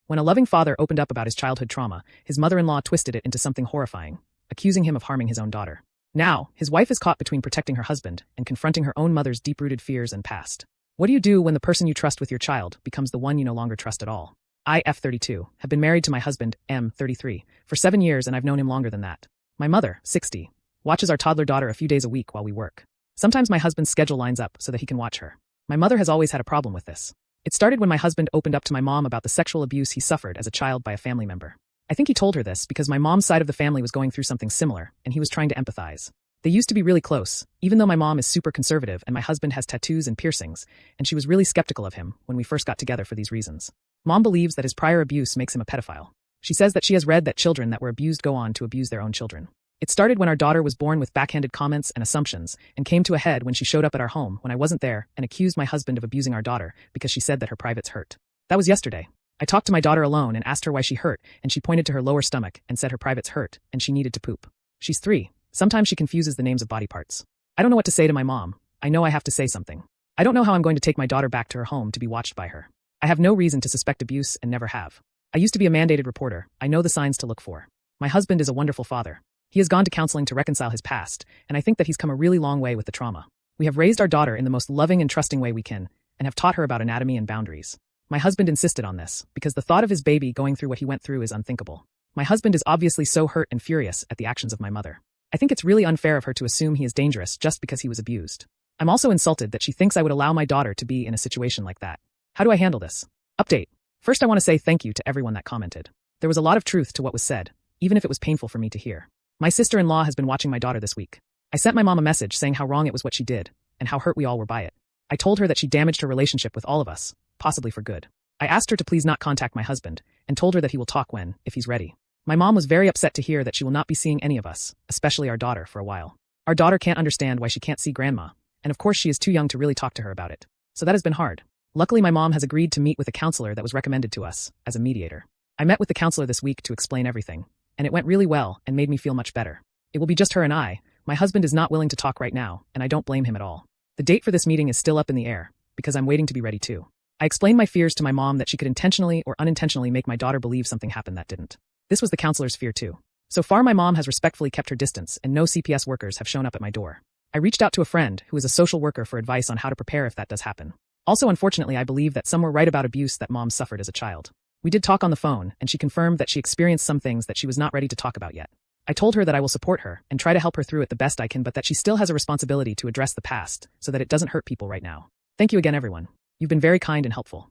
When a loving father opened up about his childhood trauma, his mother-in-law twisted it into something horrifying, accusing him of harming his own daughter. Now, his wife is caught between protecting her husband and confronting her own mother's deep-rooted fears and past. What do you do when the person you trust with your child becomes the one you no longer trust at all? I, F32, have been married to my husband, M33, for 7 years, and I've known him longer than that. My mother, 60, watches our toddler daughter a few days a week while we work. Sometimes my husband's schedule lines up so that he can watch her. My mother has always had a problem with this. It started when my husband opened up to my mom about the sexual abuse he suffered as a child by a family member. I think he told her this because my mom's side of the family was going through something similar, and he was trying to empathize. They used to be really close, even though my mom is super conservative and my husband has tattoos and piercings, and she was really skeptical of him when we first got together for these reasons. Mom believes that his prior abuse makes him a pedophile. She says that she has read that children that were abused go on to abuse their own children. It started when our daughter was born with backhanded comments and assumptions, and came to a head when she showed up at our home when I wasn't there and accused my husband of abusing our daughter because she said that her privates hurt. That was yesterday. I talked to my daughter alone and asked her why she hurt, and she pointed to her lower stomach and said her privates hurt and she needed to poop. She's 3. Sometimes she confuses the names of body parts. I don't know what to say to my mom. I know I have to say something. I don't know how I'm going to take my daughter back to her home to be watched by her. I have no reason to suspect abuse and never have. I used to be a mandated reporter. I know the signs to look for. My husband is a wonderful father. He has gone to counseling to reconcile his past, and I think that he's come a really long way with the trauma. We have raised our daughter in the most loving and trusting way we can, and have taught her about anatomy and boundaries. My husband insisted on this, because the thought of his baby going through what he went through is unthinkable. My husband is obviously so hurt and furious at the actions of my mother. I think it's really unfair of her to assume he is dangerous just because he was abused. I'm also insulted that she thinks I would allow my daughter to be in a situation like that. How do I handle this? Update. First, I want to say thank you to everyone that commented. There was a lot of truth to what was said, even if it was painful for me to hear. My sister-in-law has been watching my daughter this week. I sent my mom a message saying how wrong it was what she did, and how hurt we all were by it. I told her that she damaged her relationship with all of us, possibly for good. I asked her to please not contact my husband, and told her that he will talk when, if he's ready. My mom was very upset to hear that she will not be seeing any of us, especially our daughter, for a while. Our daughter can't understand why she can't see grandma, and of course she is too young to really talk to her about it. So that has been hard. Luckily, my mom has agreed to meet with a counselor that was recommended to us, as a mediator. I met with the counselor this week to explain everything, and it went really well and made me feel much better. It will be just her and I. My husband is not willing to talk right now, and I don't blame him at all. The date for this meeting is still up in the air, because I'm waiting to be ready too. I explained my fears to my mom that she could intentionally or unintentionally make my daughter believe something happened that didn't. This was the counselor's fear too. So far, my mom has respectfully kept her distance, and no CPS workers have shown up at my door. I reached out to a friend who is a social worker for advice on how to prepare if that does happen. Also, unfortunately, I believe that some were right about abuse that mom suffered as a child. We did talk on the phone, and she confirmed that she experienced some things that she was not ready to talk about yet. I told her that I will support her and try to help her through it the best I can, but that she still has a responsibility to address the past so that it doesn't hurt people right now. Thank you again, everyone. You've been very kind and helpful.